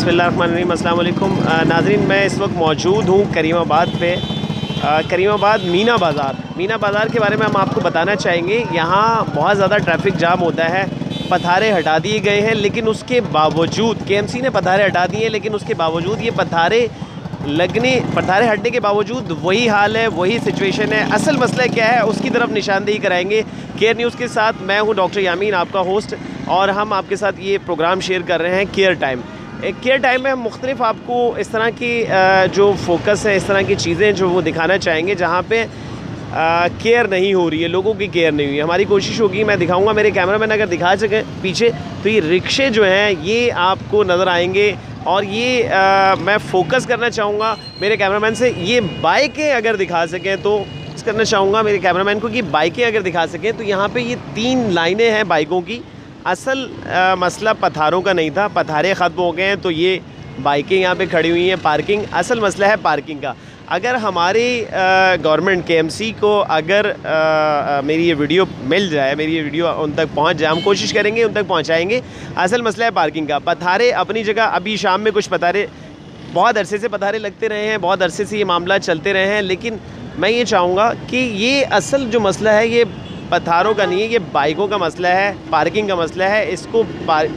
बिस्मिल्लाहिर्रहमानिर्रहीम, अस्सलाम वालेकुम नाज़रीन। मैं इस वक्त मौजूद हूँ करीमाबाद पे। करीमाबाद मीना बाज़ार के बारे में हम आपको बताना चाहेंगे। यहाँ बहुत ज़्यादा ट्रैफिक जाम होता है। पथारे हटा दिए गए हैं, लेकिन उसके बावजूद केएमसी ने पथारे हटा दिए हैं, लेकिन उसके बावजूद ये पथारे हटने के बावजूद वही हाल है, वही सिचुएशन है। असल मसला क्या है उसकी तरफ निशानदेही कराएंगे केयर न्यूज़ के साथ। मैं हूँ डॉक्टर यामीन, आपका होस्ट, और हम आपके साथ ये प्रोग्राम शेयर कर रहे हैं केयर टाइम। केयर टाइम में हम मुख्तलिफ आपको इस तरह की जो फोकस है, इस तरह की चीज़ें जो वो दिखाना चाहेंगे जहाँ पे केयर नहीं हो रही है, लोगों की केयर नहीं हुई है। हमारी कोशिश होगी, मैं दिखाऊंगा, मेरे कैमरामैन अगर दिखा सकें पीछे, तो ये रिक्शे जो हैं ये आपको नज़र आएंगे। और ये मैं फ़ोकस करना चाहूँगा मेरे कैमरामैन से, ये बाइकें अगर दिखा सकें तो करना चाहूँगा मेरे कैमरामैन को कि बाइकें अगर दिखा सकें। तो यहाँ पे ये 3 लाइनें हैं बाइकों की। असल मसला पथारों का नहीं था, पथारे ख़त्म हो गए हैं तो ये बाइकें यहाँ पे खड़ी हुई हैं। पार्किंग, असल मसला है पार्किंग का। अगर हमारी गवर्नमेंट केएमसी को अगर मेरी ये वीडियो मिल जाए, मेरी ये वीडियो उन तक पहुँच जाए, हम कोशिश करेंगे उन तक पहुँचाएँगे। असल मसला है पार्किंग का। पथारे अपनी जगह, अभी शाम में कुछ पथारे, बहुत अरसे से पथारे लगते रहे हैं, बहुत अरसे से ये मामला चलते रहे हैं, लेकिन मैं ये चाहूँगा कि ये असल जो मसला है ये पथारों का नहीं है, ये बाइकों का मसला है, पार्किंग का मसला है। इसको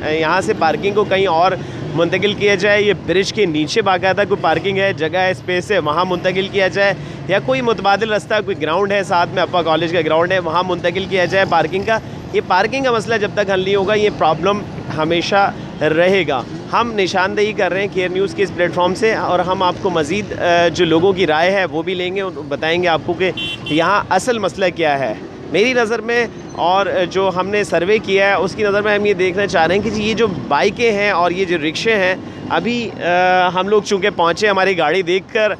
यहाँ से पार्किंग को कहीं और मुंतकिल किया जाए। ये ब्रिज के नीचे बाकायदा कोई पार्किंग है, जगह है, स्पेस है, वहाँ मुंतकिल किया जाए, या कोई मुतबादिल रास्ता, कोई ग्राउंड है साथ में, अप्पा कॉलेज का ग्राउंड है, वहाँ मुंतकिल किया जाए पार्किंग का। ये पार्किंग का मसला जब तक हल नहीं होगा, ये प्रॉब्लम हमेशा रहेगा। हम निशानदेही कर रहे हैं केयर न्यूज़ के इस प्लेटफॉर्म से, और हम आपको मज़ीद जो लोगों की राय है वो भी लेंगे, बताएंगे आपको कि यहाँ असल मसला क्या है। मेरी नज़र में, और जो हमने सर्वे किया है उसकी नज़र में, हम ये देखना चाह रहे हैं कि ये जो बाइकें हैं और ये जो रिक्शे हैं, अभी हम लोग चूँकि पहुँचे, हमारी गाड़ी देखकर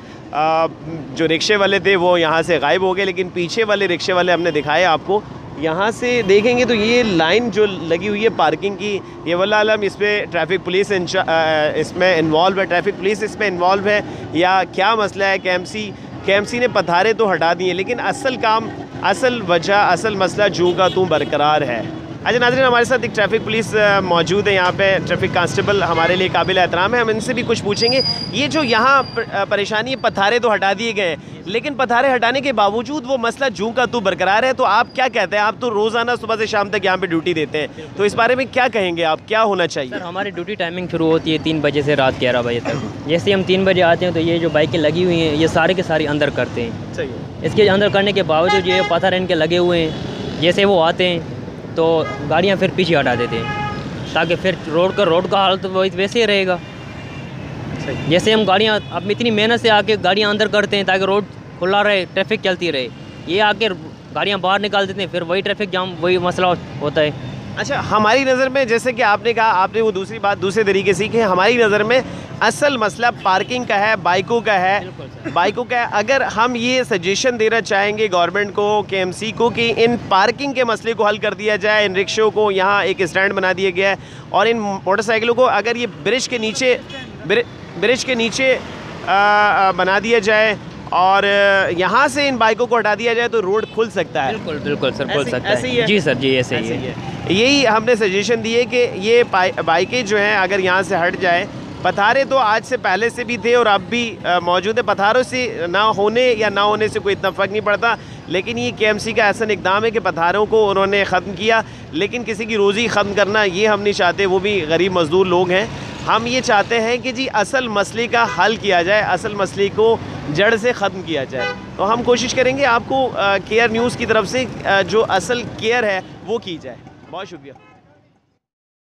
जो रिक्शे वाले थे वो यहाँ से गायब हो गए, लेकिन पीछे वाले रिक्शे वाले हमने दिखाए आपको। यहाँ से देखेंगे तो ये लाइन जो लगी हुई है पार्किंग की, ये वल्लाह आलम इस पर ट्रैफिक पुलिस इसमें इन्वॉल्व है, ट्रैफिक पुलिस इसमें इन्वॉल्व है, या क्या मसला है। केएमसी ने पथारे तो हटा दिए, लेकिन असल काम, असल वजह, असल मसला जूं का तूं बरकरार है। अच्छा नाज़रीन, हमारे साथ एक ट्रैफिक पुलिस मौजूद है यहाँ पे, ट्रैफिक कांस्टेबल हमारे लिए काबिल एहतराम है। हम इनसे भी कुछ पूछेंगे। ये जो यहाँ परेशानी, पथारे तो हटा दिए गए, लेकिन पथारे हटाने के बावजूद वो मसला जूं का तू बरकरार है। तो आप क्या कहते हैं? आप तो रोज़ाना सुबह से शाम तक यहाँ पे ड्यूटी देते हैं, तो इस बारे में क्या कहेंगे आप, क्या होना चाहिए? सर, हमारी ड्यूटी टाइमिंग शुरू होती है 3 बजे से रात 11 बजे तक। जैसे हम 3 बजे आते हैं तो ये जो बाइकें लगी हुई हैं ये सारे के सारे अंदर करते हैं। सही है। इसके अंदर करने के बावजूद ये पत्थर इनके लगे हुए हैं, जैसे वो आते हैं तो गाड़ियाँ फिर पीछे हटा देते हैं, ताकि फिर रोड का हाल तो वैसे ही रहेगा। जैसे हम गाड़ियाँ अब इतनी मेहनत से आके गाड़ियाँ अंदर करते हैं ताकि रोड खुला रहे, ट्रैफिक चलती रहे, ये आके गाड़ियाँ बाहर निकाल देते हैं, फिर वही ट्रैफिक जाम, वही मसला होता है। अच्छा, हमारी नज़र में, जैसे कि आपने कहा, आपने वो दूसरी बात दूसरे तरीके से कि हमारी नज़र में असल मसला पार्किंग का है, बाइकों का है, बाइकों का है। अगर हम ये सजेशन देना चाहेंगे गवर्नमेंट को, केएमसी को, कि इन पार्किंग के मसले को हल कर दिया जाए, इन रिक्शों को यहाँ एक स्टैंड बना दिया गया है, और इन मोटरसाइकिलों को अगर ये ब्रिज के नीचे बना दिया जाए और यहाँ से इन बाइकों को हटा दिया जाए, तो रोड खुल सकता है। बिल्कुल सर, खुल सकता है। ऐसे ही है? जी सर, जी ऐसे ही है। यही हमने सजेशन दी है कि ये बाइकें जो हैं अगर यहाँ से हट जाए। पथारे तो आज से पहले से भी थे और अब भी मौजूद है। पथारों से ना होने या ना होने से कोई इतना फ़र्क नहीं पड़ता, लेकिन ये केएमसी का ऐसा इक़दाम है कि पथारों को उन्होंने ख़त्म किया, लेकिन किसी की रोज़ी ख़त्म करना ये हम नहीं चाहते। वो भी गरीब मज़दूर लोग हैं। हम ये चाहते हैं कि जी असल मसले का हल किया जाए, असल मसले को जड़ से ख़त्म किया जाए। तो हम कोशिश करेंगे आपको केयर न्यूज़ की तरफ से जो असल केयर है वो की जाए। बहुत शुक्रिया।